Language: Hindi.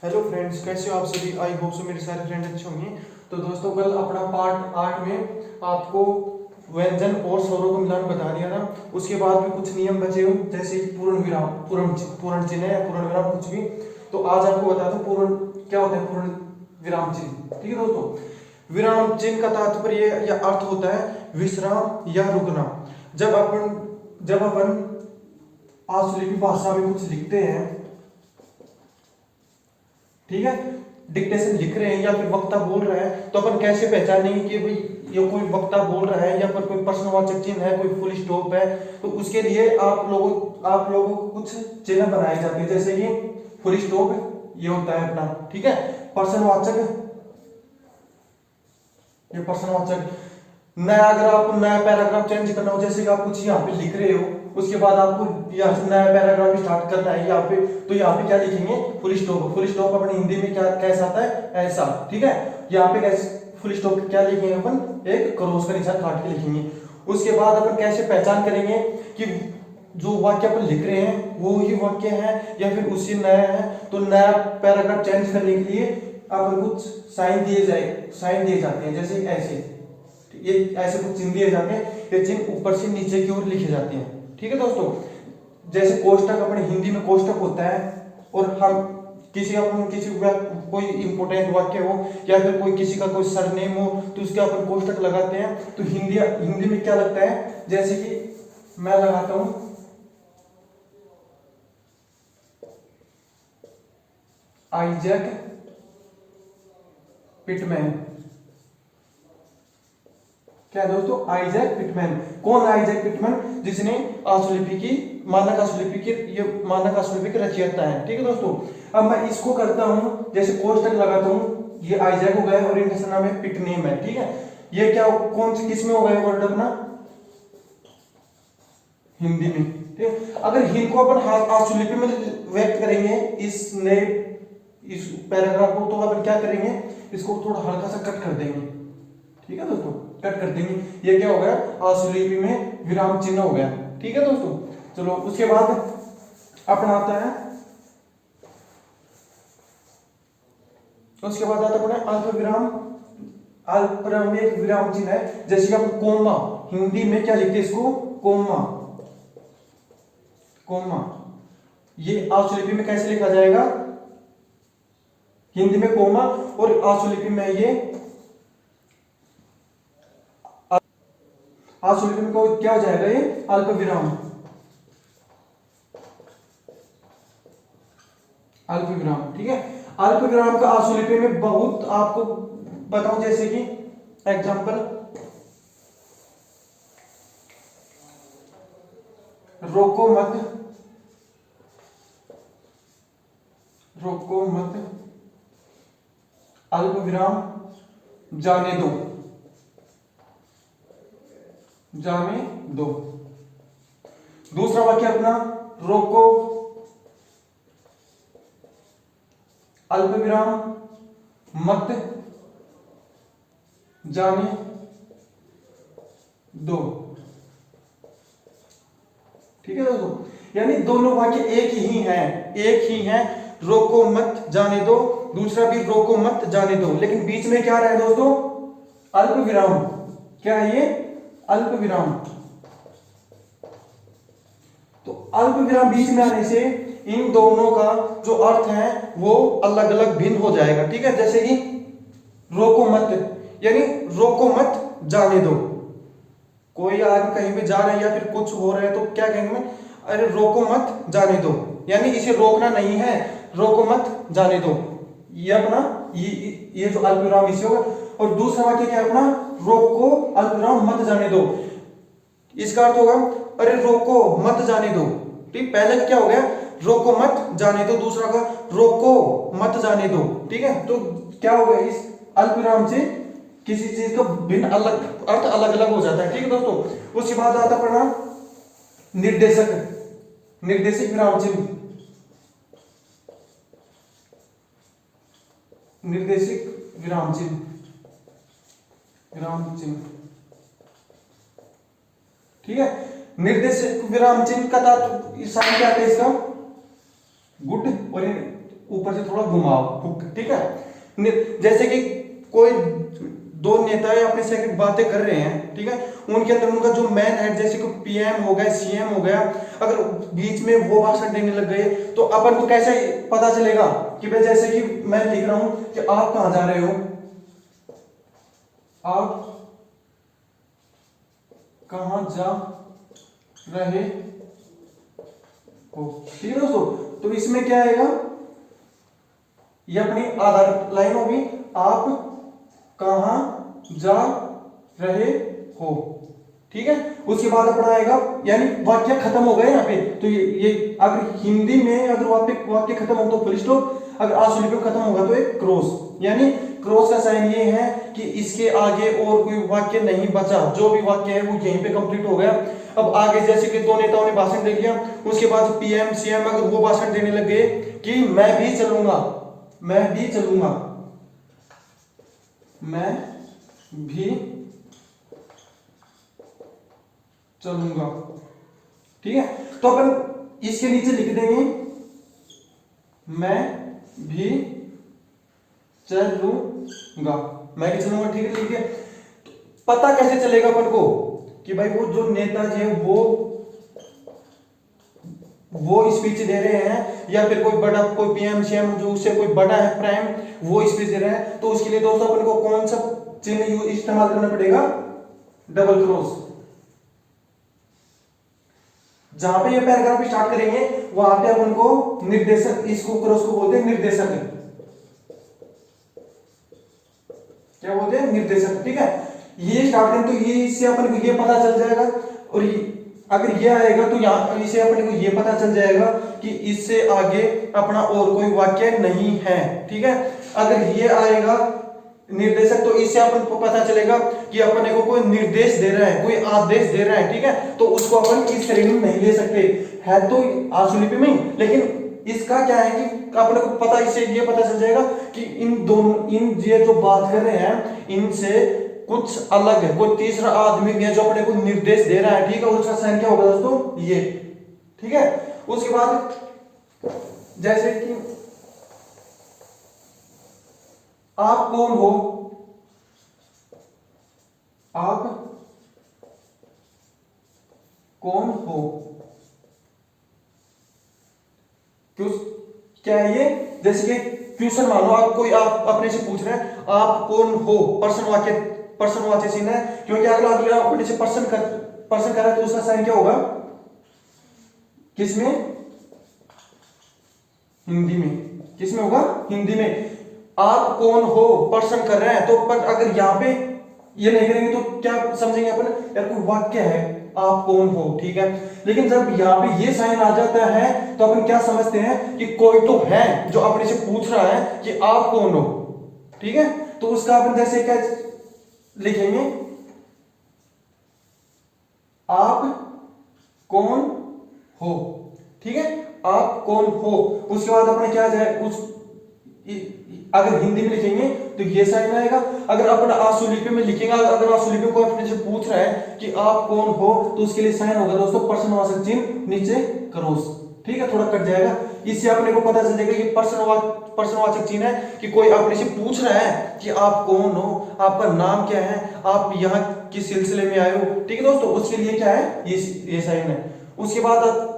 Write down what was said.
हेलो फ्रेंड्स, कैसे हो आप सभी। आई होप सो मेरे सारे फ्रेंड्स अच्छे होंगे। तो दोस्तों, कल अपना पार्ट 8 में आपको व्यंजन और स्वरों का मिलान बता दिया था। उसके बाद भी कुछ नियम बचे हो, जैसे कि पूर्ण विराम, पूर्ण चिन्ह या पूर्ण विराम कुछ भी। तो आज आपको बता दूं पूर्ण क्या होता है। पूर्ण विराम चिन्ह, ठीक है दोस्तों। विराम चिन्ह का तात्पर्य या अर्थ होता है विश्राम या रुकना। जब अपन आशुलिपि भाषा में कुछ लिखते हैं, ठीक है, डिक्टेशन लिख रहे हैं या फिर वक्ता बोल रहा है, तो अपन कैसे पहचानेंगे कि भाई ये कोई वक्ता बोल रहा है या फिर कोई प्रश्नवाचक चिन्ह है, कोई फुल स्टॉप है। तो उसके लिए आप लोगों को कुछ चिन्ह बनाए जाते हैं, जैसे कि फुल स्टॉप ये होता है अपना, ठीक है। प्रश्नवाचक, ये प्रश्नवाचक। नया, अगर आपको नया पैराग्राफ चेंज करना हो, जैसे कि आप कुछ यहाँ पे लिख रहे हो, उसके बाद आपको यहाँ से नया पैराग्राफ स्टार्ट करना है यहाँ पे, तो यहाँ पे क्या लिखेंगे, फुल स्टॉप। फुल स्टॉप अपने हिंदी में क्या कैसा आता है, ऐसा, ठीक है। यहाँ पे कैसे फुल स्टॉप क्या लिखेंगे अपन, एक क्रॉस का निशान काट के लिखेंगे। उसके बाद अपन कैसे पहचान करेंगे कि जो वाक्य अपन लिख रहे हैं वो ही वाक्य है या फिर उससे नया है। तो नया पैराग्राफ चेंज करने के लिए अपन कुछ साइन दिए जाते हैं, जैसे ऐसे, ये ऐसे कुछ चिन्ह दिए जाते हैं। ये चिन्ह ऊपर से नीचे की ओर लिखे जाते हैं, ठीक है दोस्तों। जैसे कोष्टक, अपने हिंदी में कोष्टक होता है, और हम किसी कोई इंपोर्टेंट वाक्य हो या फिर कोई किसी का कोई सरनेम हो, तो उसके अपन कोष्टक लगाते हैं। तो हिंदी में क्या लगता है, जैसे कि मैं लगाता हूं आइजैक पिटमैन। क्या है दोस्तों, आइजैक पिटमैन। कौन है आइजैक पिटमैन? जिसने मानक आशुलिपि की ये मानक आशुलिपि के रचयिता है, ठीक है दोस्तों। अब मैं इसको करता हूं, जैसे कोष्टक लगाता हूं, ये आइजैक हो गया और इनका नाम है पिटनेम है, ठीक है। ये क्या, कौन से किस में हो गया वर्ड अपना, हिंदी में, ठीक है। अगर हिंद को अपन आशुलिपि में व्यक्त करेंगे इस पैराग्राफ को, तो अपन क्या करेंगे, इसको थोड़ा हल्का सा कट कर देंगे, ठीक है दोस्तों, कट कर देंगे। ये क्या हो गया, आशुलिपि में विराम चिन्ह हो गया, ठीक है दोस्तों। चलो उसके बाद अपना आता है, उसके बाद आता है अपना अल्प विराम। अल्प विराम में एक विराम चिन्ह है, जैसे कि अपन कोमा, हिंदी में क्या लिखते हैं इसको, कोमा। कोमा ये आशुलिपि में कैसे लिखा जाएगा, हिंदी में कोमा, और आशुलिपि में ये आशुलिपि में क्या हो जाएगा, ये अल्प विराम। अल्प विराम, ठीक है। अल्प विराम का आशुलिपि में बहुत आपको बताऊं, जैसे कि एग्जांपल, रोको मत, रोको मत, अल्प विराम, जाने दो, जाने दो। दूसरा वाक्य अपना, रोको, अल्प विराम, मत, जाने दो, ठीक है दोस्तों। यानी दोनों वाक्य एक ही हैं। रोको मत जाने दो, दूसरा भी रोको मत जाने दो, लेकिन बीच में क्या रहा है दोस्तों, अल्प विराम। क्या है ये, अल्प विराम। तो अल्प विराम बीच में आने से इन दोनों का जो अर्थ है वो अलग अलग भिन्न हो जाएगा, ठीक है। जैसे कि रोको मत, यानी रोको मत जाने दो। कोई आदमी कहीं पे जा रहा है या फिर कुछ हो रहा है, तो क्या कहेंगे मैं, अरे रोको मत जाने दो, यानी इसे रोकना नहीं है, रोको मत जाने दो। ये अपना ये जो अल्पविराम इसे होगा। और दूसरा वाक्य क्या है अपना, रोको अल्पविराम मत जाने दो। इसका अर्थ होगा, अरे रोको मत जाने दो, ठीक। पहले का क्या हो गया, रोको मत जाने दो, दूसरा का रोको मत जाने दो, ठीक है। तो क्या हो गया, इस अल्पविराम से किसी चीज का भिन्न अलग अर्थ अलग अलग हो जाता है, ठीक है दोस्तों। उसके बाद आता पढ़ना निर्देशक, निर्देशिक विराम चिन्ह, निर्देशिक विराम चिन्ह, विराम चिन्ह, ठीक है। निर्देशिक विराम चिन्ह का साइन क्या है इसका, गुड, और ऊपर से थोड़ा घुमाओ हुक, ठीक है। जैसे कि कोई दो नेता अपने से बातें कर रहे हैं, ठीक है, उनके अंदर उनका जो मैन हेड जैसे कि पीएम हो गया, सीएम हो गया, अगर बीच में वो भाषण देने लग गए तो अपन को कैसे पता चलेगा कि भाई जैसे कि मैं लिख रहा हूं कि आप कहां जा रहे हो, आप कहां जा रहे हो, ठीक है दोस्तों। तो इसमें क्या आएगा, ये अपनी आधार लाइन होगी, आप कहां जा रहे हो, ठीक है। उसके बाद अपना आएगा, यानी वाक्य खत्म हो गए यहाँ पे। तो ये अगर हिंदी में अगर वाक्य खत्म हो तो फुल स्टॉप, अगर आशुलिपि में खत्म होगा तो एक क्रॉस, यानी क्रॉस का साइन ये है कि इसके आगे और कोई वाक्य नहीं बचा, जो भी वाक्य है वो यहीं पे कंप्लीट हो गया। अब आगे जैसे कि दो नेताओं ने भाषण दे दिया, उसके बाद पीएम सीएम अगर वो भाषण देने लग गए कि मैं भी चलूंगा, मैं भी चलूंगा, मैं भी चलूंगा, ठीक है। तो अपन इसके नीचे लिख देंगे मैं भी चलूंगा, मैं भी चलूंगा, ठीक है। लिख दिया। तो पता कैसे चलेगा अपन को कि भाई वो जो नेताजी है वो स्पीच दे रहे हैं, या फिर कोई बड़ा कोई पीएम सीएम जो उससे कोई बड़ा है प्राइम वो स्पीच दे रहे हैं। तो उसके लिए दोस्तों अपन को कौन सा चिन्ह इस्तेमाल करना पड़ेगा, डबल क्रॉस। जहां पे ये पैराग्राफ स्टार्ट करेंगे वहां पे अपन को निर्देशक, इसको क्रॉस को बोलते हैं निर्देशक, क्या बोलते हैं, निर्देशक, ठीक है। ये स्टार्ट करें तो ये इससे अपन को ये पता चल जाएगा, और अगर ये आएगा तो यहाँ इसे अपने को ये पता चल जाएगा कि इससे आगे अपना और कोई वाक्य नहीं है, ठीक है। अगर ये आएगा निर्देशक तो इससे अपन को पता चलेगा कि अपने को कोई निर्देश दे रहा है, कोई आदेश दे रहा है, ठीक है। तो उसको अपन इस श्रेणी में नहीं ले सकते, है तो आशुलिपि में, लेकिन इसका क्या है कि अपने को पता, इससे ये पता चल जाएगा कि इन दोनों, इन ये जो बात कर रहे हैं इनसे कुछ अलग है, कोई तीसरा आदमी है जो अपने को निर्देश दे रहा है, ठीक है। उसका साइन क्या होगा दोस्तों, ये, ठीक है। उसके बाद जैसे कि आप कौन हो, आप कौन हो, क्यों, क्या है ये, जैसे कि क्वेश्चन मानो आप कोई आप अपने से पूछ रहे हैं आप कौन हो, पर्सनवाची चिन्ह है, क्योंकि अगर अगला अपने से पर्सन कर रहा है तो उसका साइन क्या होगा, किसमें, हिंदी में, किसमें होगा, हिंदी में। आप कौन हो पर्सन कर रहे हैं, तो पर अगर यहां पे ये नहीं करेंगे तो क्या समझेंगे अपन, यार कोई वाक्य है आप कौन हो, ठीक है। लेकिन जब यहाँ पे ये साइन आ जाता है तो अपन क्या समझते हैं कि कोई तो है जो अपने से पूछ रहा है कि आप कौन हो, ठीक है। तो उसका अपन जैसे क्या लिखेंगे, आप कौन हो, ठीक है, आप कौन हो। उसके बाद अपने क्या जाए, उस अगर हिंदी में लिखेंगे तो ये साइन आएगा, अगर अपन आशुलिपि में लिखेंगे, अगर आशुलिपि को अपने से पूछ रहा है कि आप कौन हो तो उसके लिए साइन होगा दोस्तों पर्सनवाचक चिन्ह नीचे क्रॉस, ठीक है, थोड़ा कट जाएगा। इससे अपने को पता चल जाएगा कि पर्सनवाचक चिन्ह है कि कोई अपने से पूछ रहा है कि आप कौन हो, आपका नाम क्या है, आप यहाँ किस सिलसिले में आए हो, ठीक है दोस्तों। उसके लिए क्या है, ये साइन है। उसके बाद